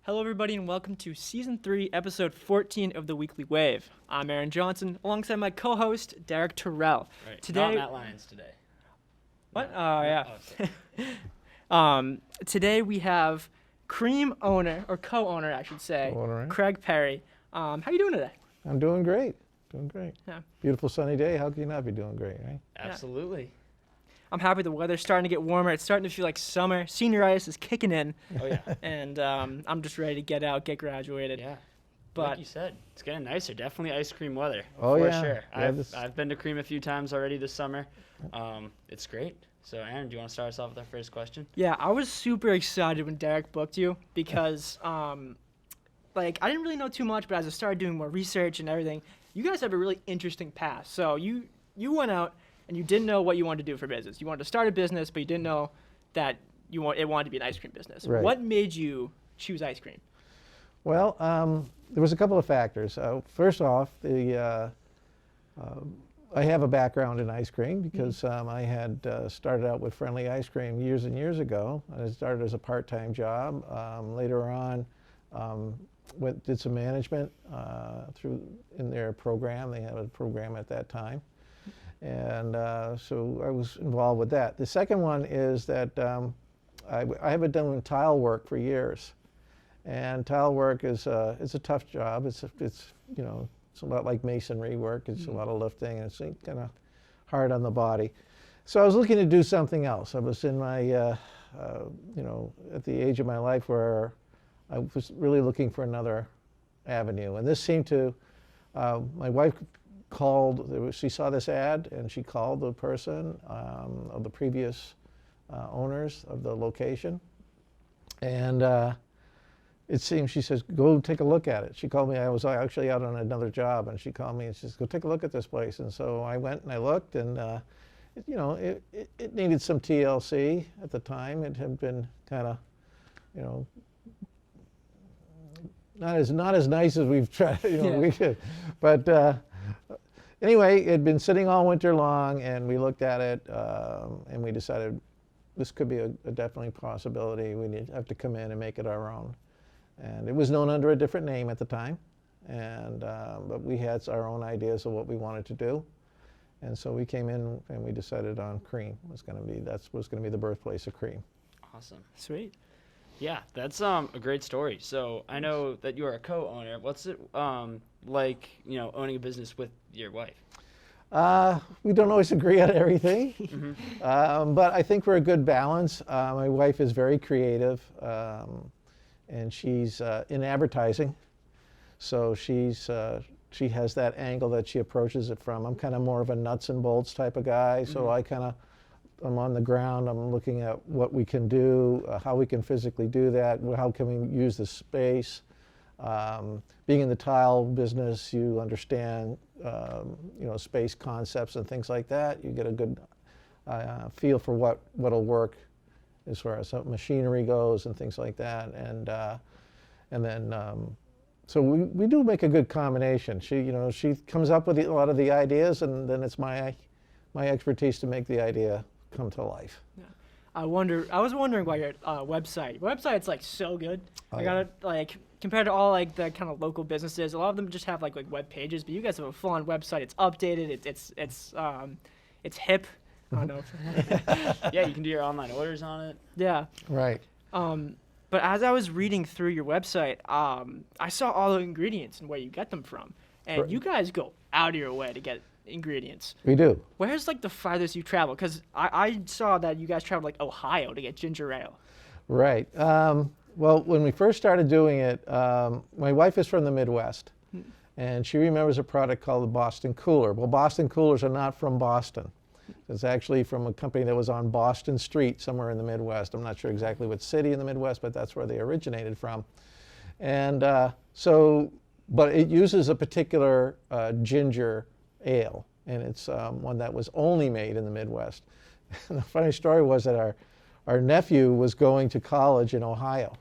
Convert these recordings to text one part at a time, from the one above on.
Hello, everybody, and welcome to Season 3, Episode 14 of The Weekly Wave. I'm Aaron Johnson, alongside my co-host, Derek Terrell. Right. Today, Not Matt Lyons today. What? No. Oh, yeah. sorry. Today we have Cream owner, or co-owner, I should say, Co-owner, right? Craig Perry. How you doing today? I'm doing great. Doing great. Yeah. Beautiful sunny day. How can you not be doing great, right? Absolutely. I'm happy the weather's starting to get warmer. It's starting to feel like summer. Senioritis is kicking in, Oh, yeah. and I'm just ready to get out, get graduated. Yeah. But like you said, it's getting nicer. Definitely ice cream weather. Oh, for yeah. sure. Yeah, I've been to Cream a few times already this summer. It's great. So, Aaron, do you want to start us off with our first question? yeah, I was super excited when Derek booked you because, I didn't really know too much, but as I started doing more research and everything, you guys have a really interesting past. So you went out and you didn't know what you wanted to do for business. You wanted to start a business, but you didn't know that it wanted to be an ice cream business. Right. What made you choose ice cream? Well, there was a couple of factors. First off, I have a background in ice cream because I had started out with Friendly Ice Cream years and years ago. I started as a part-time job. Later on, did some management in their program. They had a program at that time. And so I was involved with that. The second one is that I have been doing tile work for years. And tile work is it's a tough job. It's a lot like masonry work. It's a lot of lifting, and it's kind of hard on the body. So I was looking to do something else. I was in my at the age of my life where I was really looking for another avenue, and this seemed to. My wife called. She saw this ad, and she called the person of the previous owners of the location, and it seemed, she says, go take a look at it. She called me. I was actually out on another job, and she called me and she says, go take a look at this place. And so I went and I looked, and it needed some TLC at the time. It had been kind of, not as nice as we've tried. We could, but. Anyway, it had been sitting all winter long, and we looked at it, and we decided this could be a definitely possibility. We have to come in and make it our own. And it was known under a different name at the time, and but we had our own ideas of what we wanted to do. And so we came in and we decided on Cream was going to be the birthplace of Cream. Awesome. Sweet. Yeah, that's a great story. So I know that you are a co-owner. What's it like, owning a business with your wife? We don't always agree on everything, but I think we're a good balance. My wife is very creative, and she's in advertising, so she has that angle that she approaches it from. I'm kind of more of a nuts and bolts type of guy, so I'm on the ground. I'm looking at what we can do, how we can physically do that, how can we use the space. Being in the tile business, you understand, space concepts and things like that. You get a good feel for what'll work as far as machinery goes and things like that. And then so we do make a good combination. She comes up with a lot of the ideas, and then it's my expertise to make the idea come to life. Yeah. I was wondering about your website. Your website's so good. I got it compared to all the kind of local businesses. A lot of them just have like web pages, but you guys have a full-on website. It's updated. It's hip. I don't know. Yeah, you can do your online orders on it. Yeah. Right. But as I was reading through your website, I saw all the ingredients and where you get them from, and you guys go out of your way to get ingredients. We do. Where's the farthest you travel? Because I saw that you guys traveled Ohio to get ginger ale. Right. Well, when we first started doing it, my wife is from the Midwest, and she remembers a product called the Boston Cooler. Well, Boston Coolers are not from Boston. It's actually from a company that was on Boston Street somewhere in the Midwest. I'm not sure exactly what city in the Midwest, but that's where they originated from. And but it uses a particular ginger ale, and it's one that was only made in the Midwest. And the funny story was that our nephew was going to college in Ohio,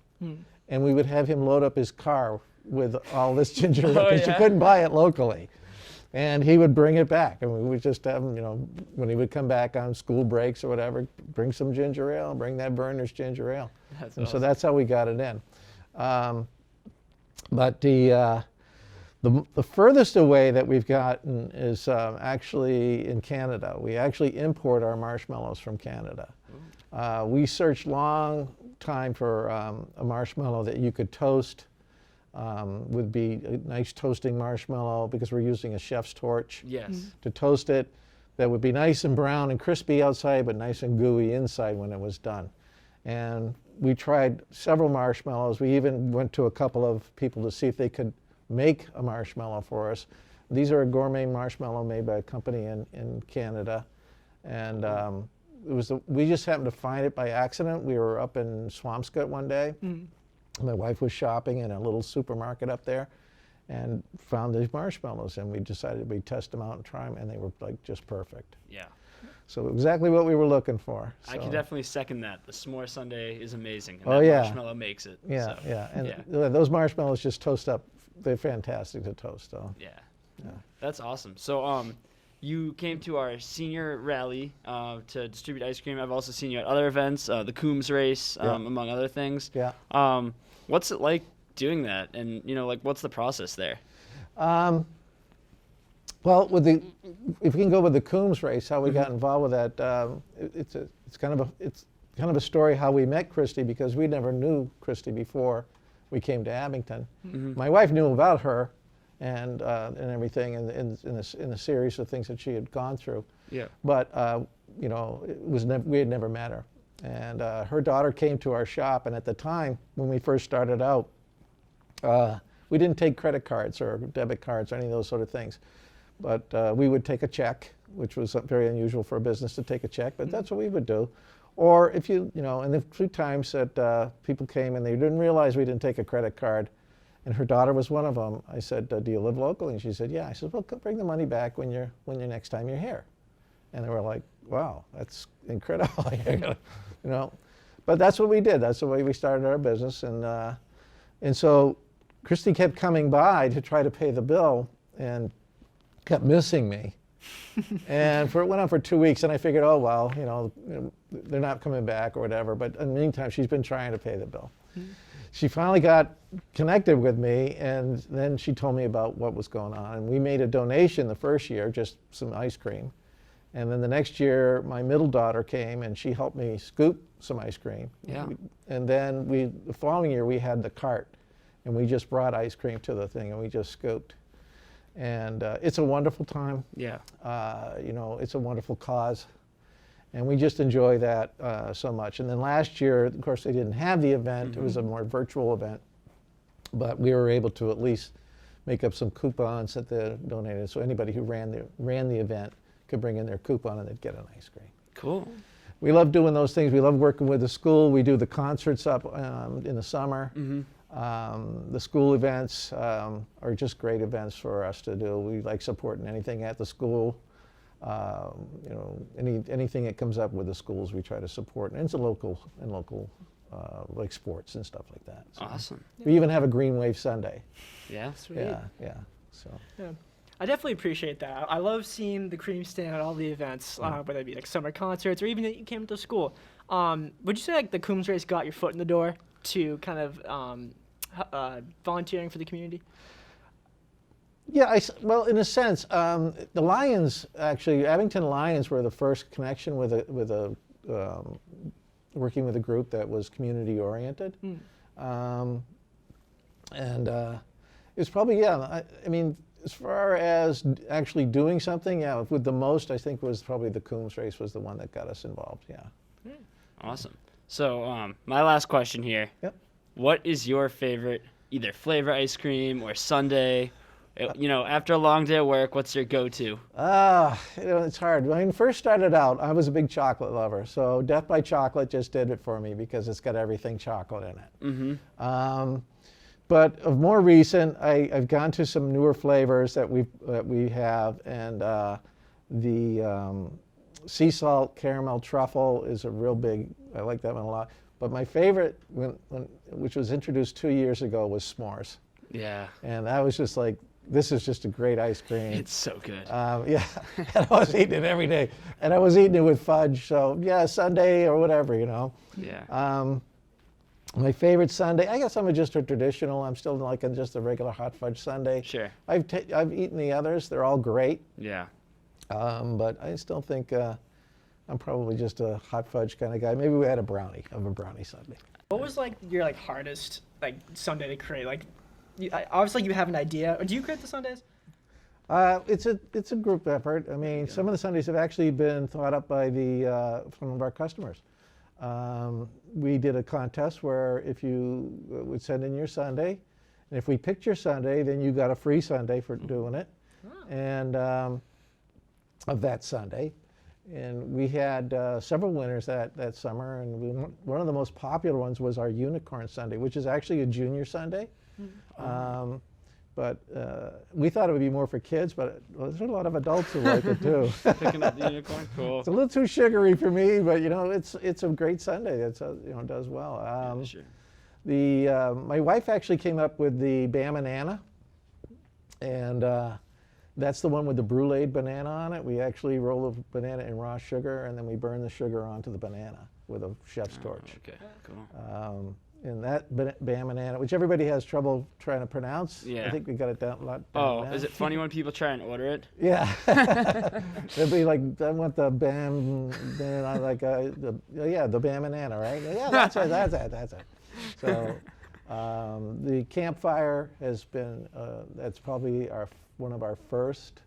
and we would have him load up his car with all this ginger ale because you couldn't buy it locally. And he would bring it back, and we would just have him, when he would come back on school breaks or whatever, bring some ginger ale, bring that Berner's ginger ale. That's and awesome. so that's how we got it in. But the furthest away that we've gotten is actually in Canada. We actually import our marshmallows from Canada. We searched long time for a marshmallow that you could toast. Would be a nice toasting marshmallow because we're using a chef's torch to toast it. That would be nice and brown and crispy outside, but nice and gooey inside when it was done. And we tried several marshmallows. We even went to a couple of people to see if they could make a marshmallow for us. These are a gourmet marshmallow made by a company in Canada. And we just happened to find it by accident. We were up in Swampscott one day. My wife was shopping in a little supermarket up there and found these marshmallows, and we decided we'd test them out and try them, and they were like just perfect. Yeah. So exactly what we were looking for. I can definitely second that. The s'more sundae is amazing, and Oh, that yeah. marshmallow makes it. Yeah, so, yeah. And those marshmallows just toast up. They're fantastic to toast, though. Yeah. That's awesome. So you came to our senior rally to distribute ice cream. I've also seen you at other events, the Coombs race, among other things. Yeah. What's it like doing that? And, like, what's the process there? Well, if we can go with the Coombs race, how we got involved with that, it's kind of a story how we met Christy, because we never knew Christy before we came to Abington. My wife knew about her and everything in the series of things that she had gone through. Yeah. But we had never met her, and her daughter came to our shop. And at the time when we first started out, we didn't take credit cards or debit cards or any of those sort of things, but we would take a check, which was very unusual for a business to take a check. But that's what we would do. Or if and the few times that people came and they didn't realize we didn't take a credit card, and her daughter was one of them. I said, "Do you live locally?" And she said, "Yeah." I said, "Well, bring the money back when you're next time you're here." And they were like, "Wow, that's incredible." But that's what we did. That's the way we started our business, and so Christy kept coming by to try to pay the bill and kept missing me. And it went on for 2 weeks, and I figured, oh well, they're not coming back or whatever. But in the meantime, she's been trying to pay the bill. She finally got connected with me, and then she told me about what was going on. And we made a donation the first year, just some ice cream. And then the next year, my middle daughter came, and she helped me scoop some ice cream. Yeah. And then the following year, we had the cart, and we just brought ice cream to the thing, and we just scooped. And it's a wonderful time. Yeah. It's a wonderful cause. And we just enjoy that so much. And then last year, of course, they didn't have the event. It was a more virtual event. But we were able to at least make up some coupons that they donated. So anybody who ran the event could bring in their coupon and they'd get an ice cream. Cool. We love doing those things. We love working with the school. We do the concerts up in the summer. The school events are just great events for us to do. We like supporting anything at the school. Anything that comes up with the schools, we try to support. And it's local like sports and stuff like that. So Awesome. we even have a Green Wave Sunday. Yeah. Sweet. Yeah. So. Yeah. I definitely appreciate that. I love seeing the cream stand at all the events, whether it be like summer concerts or even that you came to school. Would you say like the Coombs race got your foot in the door to kind of volunteering for the community? Yeah, well, in a sense, the Lyons, actually, Abington Lyons were the first connection with working with a group that was community oriented. It's probably, I mean, as far as actually doing something, with the most, I think was probably the Coombs race was the one that got us involved, Awesome. So my last question here. Yep. What is your favorite either flavor ice cream or sundae? After a long day of work, what's your go-to? It's hard. When I first started out, I was a big chocolate lover. So Death by Chocolate just did it for me because it's got everything chocolate in it. But of more recent, I've gone to some newer flavors that we have, and the sea salt caramel truffle is a real big. I like that one a lot. But my favorite, which was introduced 2 years ago, was s'mores. Yeah. And I was just like, this is just a great ice cream. It's so good. And I was eating it every day. And I was eating it with fudge. So, sundae or whatever, Yeah. My favorite sundae, I guess I'm just a traditional. I'm still like just a regular hot fudge sundae. Sure. I've eaten the others. They're all great. Yeah. But I still think I'm probably just a hot fudge kind of guy. Maybe we had a brownie sundae. What was like your like hardest like sundae to create? Like, obviously you have an idea. Or do you create the sundaes? It's a group effort. I mean, some of the sundaes have actually been thought up by some of our customers. We did a contest where if you would send in your sundae, and if we picked your sundae, then you got a free sundae for doing it, and of that sundae. And we had several winners that summer, and one of the most popular ones was our unicorn sundae, which is actually a junior sundae. But we thought it would be more for kids, but there's a lot of adults who like it too. Picking up the unicorn, cool. It's a little too sugary for me, but it's a great sundae. It's does well. Yeah, sure. My wife actually came up with the Banana, and that's the one with the bruleed banana on it. We actually roll the banana in raw sugar, and then we burn the sugar onto the banana with a chef's torch. Okay, cool. And that Banana, which everybody has trouble trying to pronounce. Yeah. I think we got it down a lot. Oh, now. is it funny when people try and order it? Yeah. They'll be like, I want the banana, like, the Banana, right? Yeah, that's it. So the campfire has been, that's probably one of our first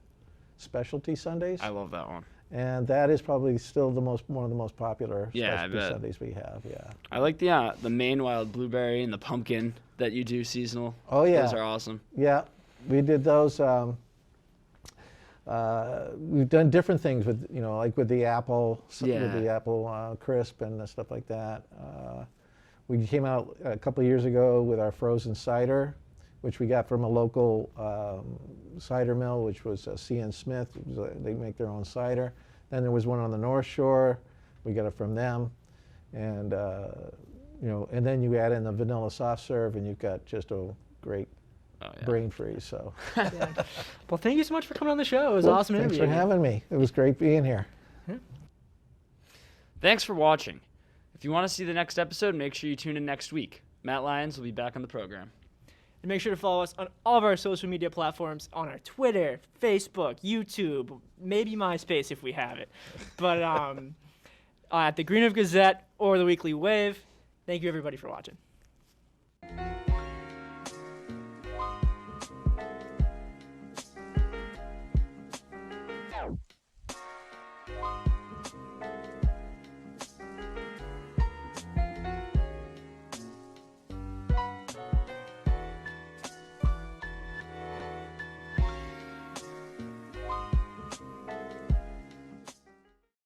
specialty sundaes. I love that one. And that is probably still one of the most popular Yeah, I specialty bet. sundaes we have. Yeah. I like the Maine wild blueberry and the pumpkin that you do seasonal. Oh yeah. Those are awesome. Yeah, we did those. We've done different things with like with the apple, with the apple crisp and stuff like that. We came out a couple of years ago with our frozen cider, which we got from a local cider mill, which was C.N. Smith. They make their own cider. Then there was one on the North Shore. We got it from them, and and then you add in the vanilla soft serve, and you've got just a great brain freeze. So, Yeah. Well, thank you so much for coming on the show. It was awesome Thanks interview. for having me. It was great being here. Thanks for watching. If you want to see the next episode, make sure you tune in next week. Matt Lyons will be back on the program. And make sure to follow us on all of our social media platforms, on our Twitter, Facebook, YouTube, maybe MySpace if we have it. But at the Greenwood Gazette or the Weekly Wave. Thank you, everybody, for watching.